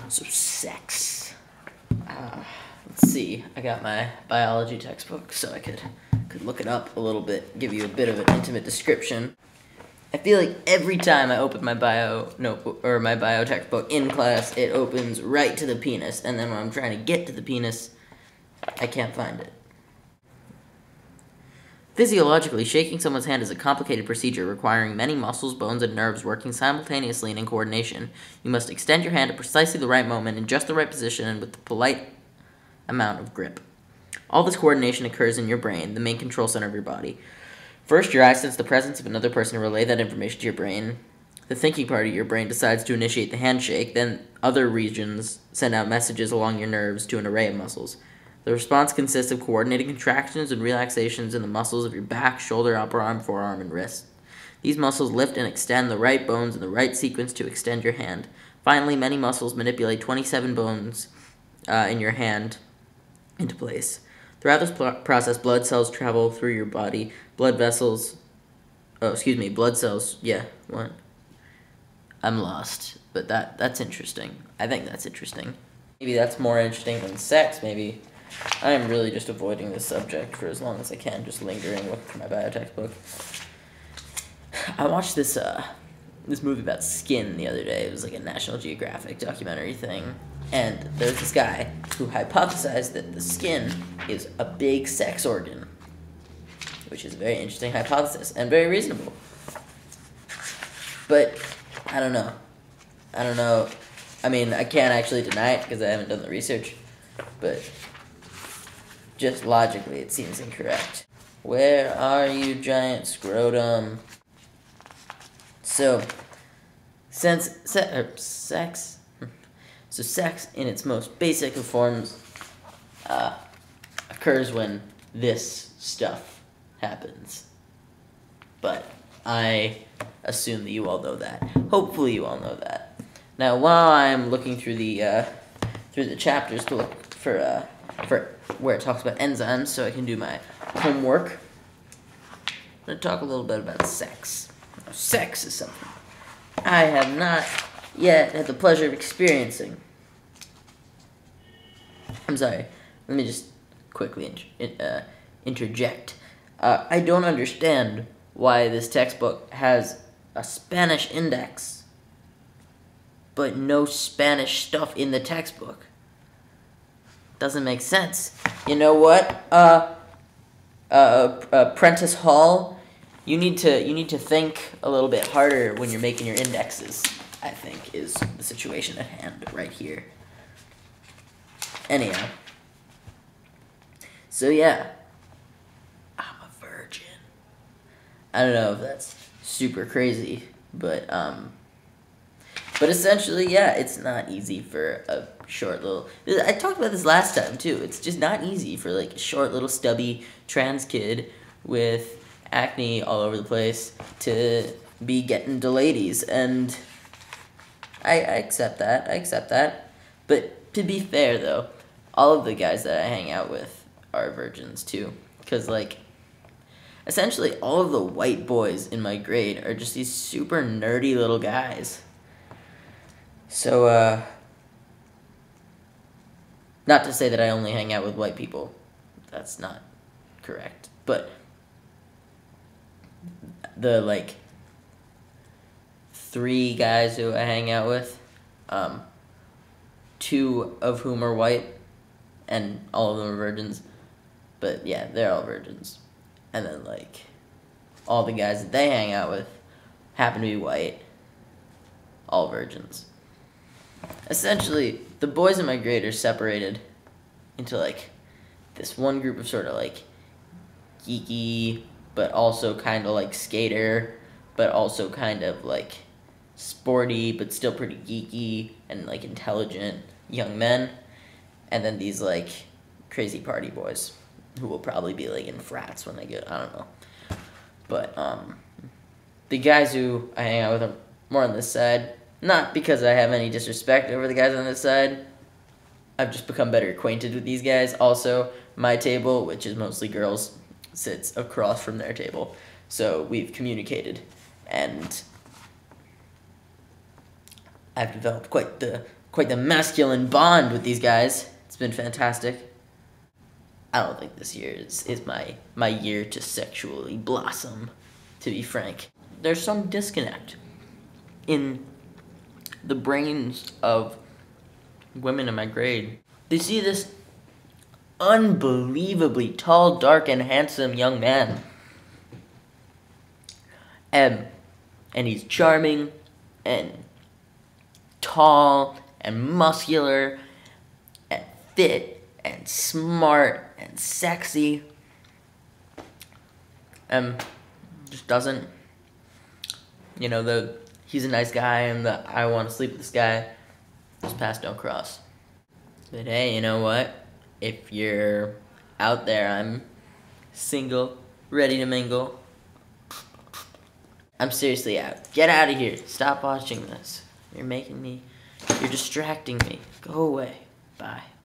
So sex. Let's see. I got my biology textbook, so I could look it up a little bit, give you a bit of an intimate description. I feel like every time I open my bio notebook or my bio textbook in class, it opens right to the penis, and then when I'm trying to get to the penis, I can't find it. Physiologically, shaking someone's hand is a complicated procedure requiring many muscles, bones, and nerves working simultaneously and in coordination. You must extend your hand at precisely the right moment, in just the right position, and with the polite amount of grip. All this coordination occurs in your brain, the main control center of your body. First, your eyes sense the presence of another person and relay that information to your brain. The thinking part of your brain decides to initiate the handshake, then other regions send out messages along your nerves to an array of muscles. The response consists of coordinated contractions and relaxations in the muscles of your back, shoulder, upper arm, forearm, and wrist. These muscles lift and extend the right bones in the right sequence to extend your hand. Finally, many muscles manipulate 27 bones in your hand into place. Throughout this process, blood cells travel through your body. Blood cells, yeah, what? I'm lost, but that's interesting. I think that's interesting. Maybe that's more interesting than sex, maybe. I am really just avoiding this subject for as long as I can, just lingering looking for my bio textbook. I watched this movie about skin the other day. It was like a National Geographic documentary thing. And there's this guy who hypothesized that the skin is a big sex organ, which is a very interesting hypothesis and very reasonable. But I don't know. I mean, I can't actually deny it because I haven't done the research, but just logically it seems incorrect. Where are you, giant scrotum? So, sex in its most basic of forms occurs when this stuff happens. But I assume that you all know that. Hopefully you all know that. Now, while I'm looking through the chapters to look for where it talks about enzymes, so I can do my homework, I'm going to talk a little bit about sex. Now, sex is something I have not yet had the pleasure of experiencing. I'm sorry, let me just quickly interject. I don't understand why this textbook has a Spanish index, but no Spanish stuff in the textbook. Doesn't make sense. You know what? Prentice Hall, you need to think a little bit harder when you're making your indexes, I think, is the situation at hand right here. Anyhow. So yeah. I'm a virgin. I don't know if that's super crazy, but essentially, yeah, it's not easy for a short little... I talked about this last time, too. It's just not easy for, like, a short little stubby trans kid with acne all over the place to be getting to ladies, and I accept that. But to be fair, though, all of the guys that I hang out with are virgins, too. Because, like, essentially all of the white boys in my grade are just these super nerdy little guys. So, not to say that I only hang out with white people. That's not correct. But the, like, 3 guys who I hang out with, 2 of whom are white, and all of them are virgins. But, yeah, they're all virgins. And then, like, all the guys that they hang out with happen to be white, all virgins. Essentially, the boys in my grade are separated into, like, this one group of sort of, like, geeky, but also kind of, like, skater, but also kind of, like, sporty, but still pretty geeky and, like, intelligent young men. And then these, like, crazy party boys who will probably be, like, in frats when they get, I don't know. But, the guys who I hang out with are more on this side. Not because I have any disrespect over the guys on this side. I've just become better acquainted with these guys. Also, my table, which is mostly girls, sits across from their table. So we've communicated. And I've developed quite the quite the masculine bond with these guys. It's been fantastic. I don't think this year is my year to sexually blossom, to be frank. There's some disconnect in the brains of women in my grade. They see this unbelievably tall, dark, and handsome young man. And he's charming and tall and muscular and fit and smart and sexy. Just doesn't, he's a nice guy and the I want to sleep with this guy, those paths don't cross. But hey, you know what? If you're out there, I'm single, ready to mingle. I'm seriously out. Get out of here. Stop watching this. You're distracting me. Go away. Bye.